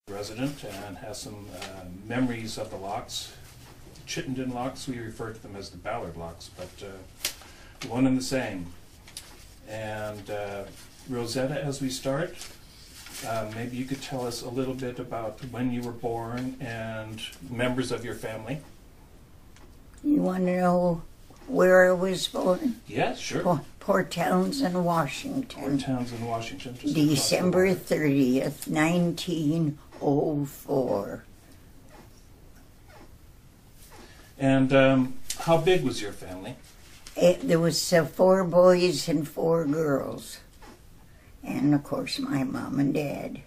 resident and has some memories of the locks. Chittenden locks, we refer to them as the Ballard locks, but one and the same. And Rosetta, as we start, maybe you could tell us a little bit about when you were born and members of your family. You want to know where I was born? Yes, sure. Port Townsend, Washington. Port Townsend, Washington. December 30th, 1904. And how big was your family? There was 4 boys and 4 girls. And, of course, my mom and dad.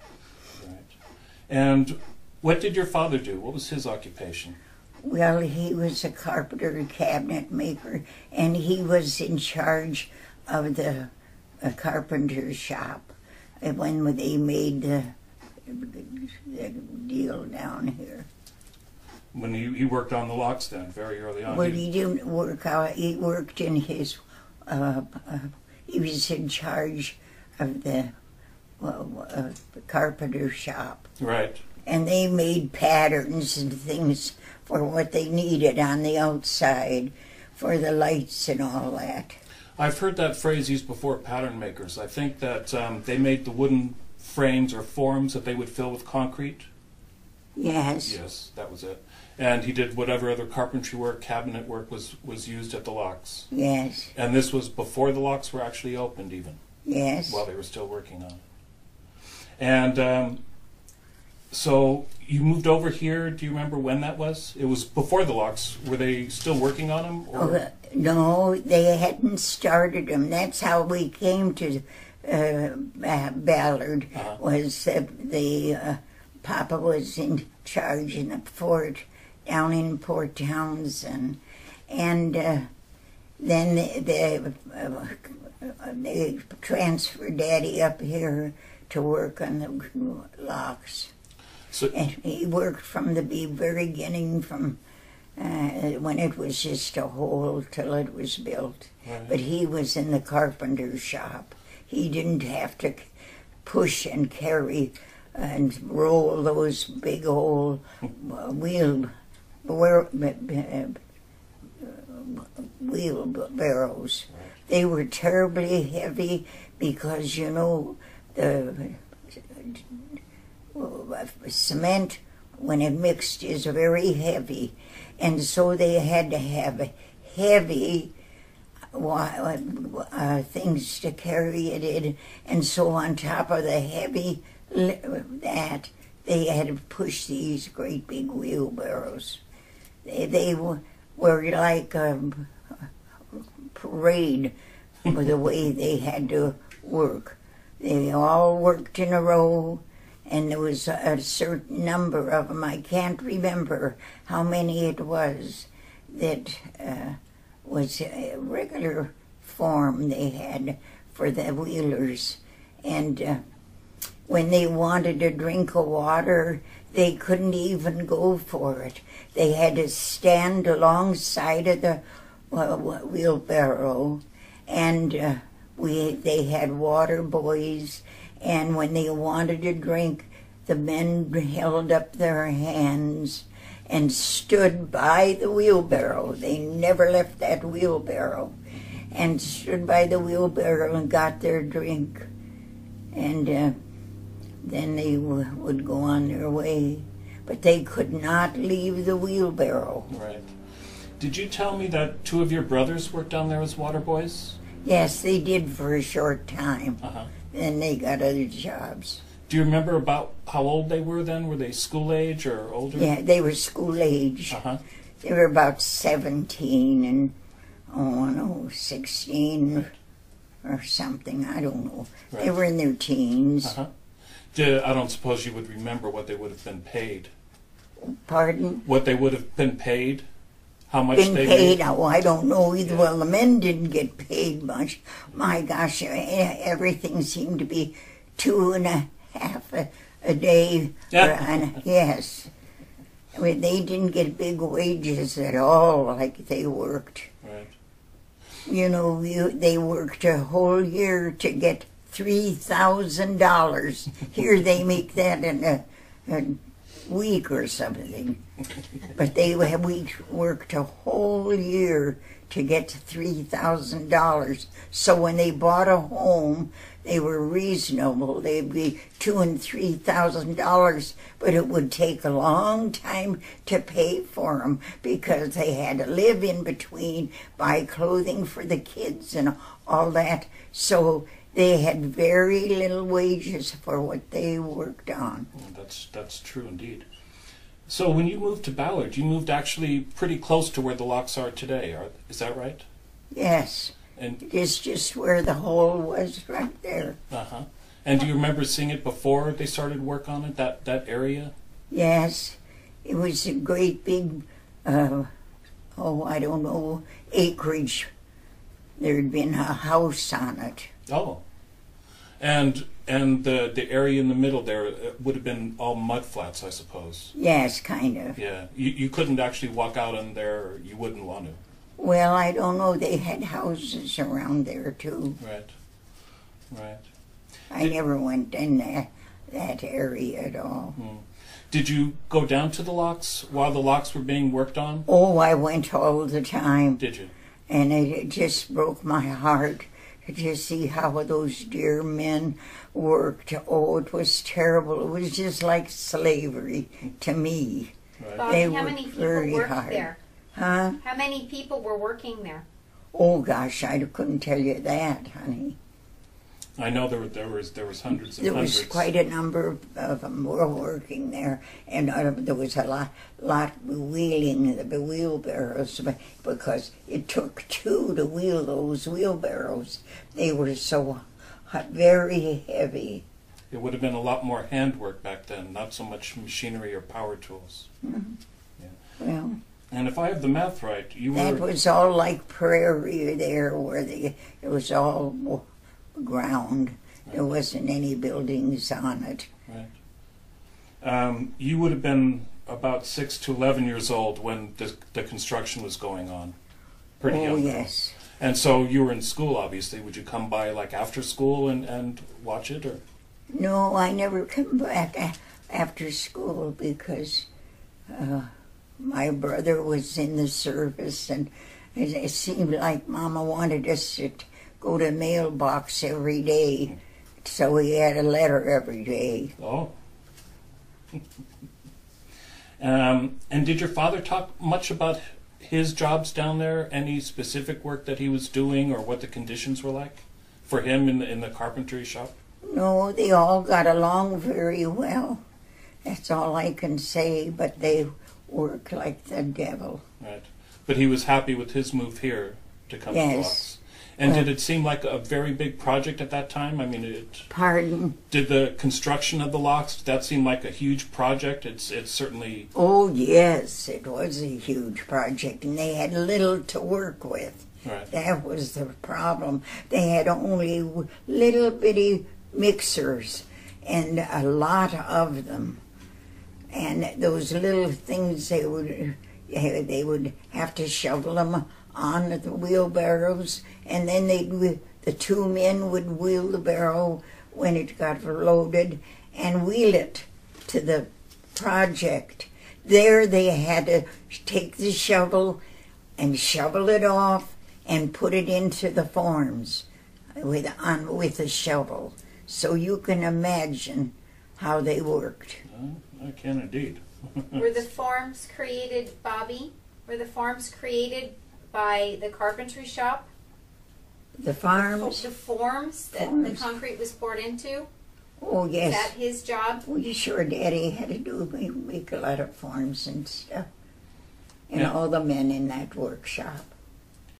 Right. And what did your father do? What was his occupation? Well, he was a carpenter, cabinet maker, and he was in charge of the carpenter shop when they made the deal down here. When he worked on the locks then, very early on? Well, he didn't work out. He worked in his, he was in charge of the carpenter shop. Right. And they made patterns and things for what they needed on the outside, for the lights and all that. I've heard that phrase used before, pattern makers. I think that they made the wooden frames or forms that they would fill with concrete. Yes. Yes, that was it. And he did whatever other carpentry work, cabinet work was used at the locks. Yes. And this was before the locks were actually opened even. Yes. While they were still working on it. And so you moved over here. Do you remember when that was? It was before the locks. Were they still working on them? Or? No, they hadn't started them. That's how we came to Ballard. Was the Papa was in charge in the fort down in Port Townsend, and then they transferred Daddy up here to work on the locks. So, and he worked from the very beginning, from when it was just a hole till it was built. right. But he was in the carpenter shop. He didn't have to push and carry and roll those big old wheelbarrows. They were terribly heavy because, you know, the cement, when it mixed, is very heavy, and so they had to have heavy things to carry it in, and so on top of the heavy that, they had to push these great big wheelbarrows. They were like a parade for the way they had to work. They all worked in a row, and there was a certain number of them. I can't remember how many it was that was a regular form they had for the wheelers. And when they wanted a drink of water, they couldn't even go for it. They had to stand alongside of the wheelbarrow, and they had water boys, and when they wanted a drink, the men held up their hands and stood by the wheelbarrow. They never left that wheelbarrow, and stood by the wheelbarrow and got their drink, and then they would go on their way. But they could not leave the wheelbarrow. Right. Did you tell me that 2 of your brothers worked down there as water boys? Yes, they did for a short time. Uh-huh. Then they got other jobs. Do you remember about how old they were then? Were they school age or older? Yeah, they were school age. Uh-huh. They were about 17 and, 16 or something. I don't know. Right. They were in their teens. Uh-huh. I don't suppose you would remember what they would have been paid. Pardon? What they would have been paid? How much Been they paid? made? Oh, I don't know either. Yeah. Well, the men didn't get paid much. My gosh, everything seemed to be 2.50 a day. Yeah. Yes. I mean, they didn't get big wages at all like they worked. Right. You know, they worked a whole year to get $3,000. Here they make that in a week or something. But we worked a whole year to get to $3,000. So when they bought a home, they were reasonable. They'd be $2,000 and $3,000, but it would take a long time to pay for them because they had to live in between, buy clothing for the kids and all that. So they had very little wages for what they worked on. That's true indeed. So when you moved to Ballard, you moved actually pretty close to where the locks are today. Is that right? Yes. And It's just where the hole was, right there. uh-huh. And do you remember seeing it before they started work on it, that area? Yes. It was a great big, I don't know, acreage. There'd been a house on it. Oh. And the area in the middle there would have been all mud flats, I suppose. Yes, kind of. Yeah. You couldn't actually walk out on there, or you wouldn't want to. Well, I don't know. They had houses around there, too. Right. I never went in that area at all. Did you go down to the locks while the locks were being worked on? Oh, I went all the time. Did you? And it just broke my heart to see how those dear men worked. Oh, it was terrible. It was just like slavery to me. Right. Bobby, They how worked many people very worked hard. there? Huh? How many people were working there? Oh, gosh, I couldn't tell you that, honey. I know there was hundreds and There hundreds. was quite a number of them were working there, and there was a lot wheeling the wheelbarrows because it took two to wheel those wheelbarrows. They were so very heavy. It would have been a lot more handwork back then, not so much machinery or power tools. Well, And if I have the math right, you that were was all like prairie there, where it was all ground. There wasn't any buildings on it. right. You would have been about 6 to 11 years old when the construction was going on. Pretty Oh, young. yes. And so you were in school, obviously. Would you come by like after school and watch it, or? No, I never come back after school because my brother was in the service, and it seemed like Mama wanted us to go to the mailbox every day, so we had a letter every day. Oh. And did your father talk much about his jobs down there? Any specific work that he was doing, or what the conditions were like for him in the carpentry shop? No, they all got along very well. That's all I can say, but they worked like the devil. Right. But he was happy with his move here to come to Yes. Locks. And did it seem like a very big project at that time? I mean, Pardon? did the construction of the locks, did that seem like a huge project? It's certainly... Oh, yes, it was a huge project, and they had little to work with. Right. That was the problem. They had only little bitty mixers, and a lot of them. And those little things, they would have to shovel them on the wheelbarrows, and then the two men would wheel the barrow when it got loaded and wheel it to the project. There they had to take the shovel and shovel it off and put it into the forms with a shovel. So you can imagine how they worked. I can indeed. Were the farms created, Bobby? Were the farms created by the carpentry shop? The farms? The forms that the Forms. concrete was poured into? Oh, Is yes. that his job? Well, sure, Daddy had to make a lot of forms and stuff. And Yeah. all the men in that workshop.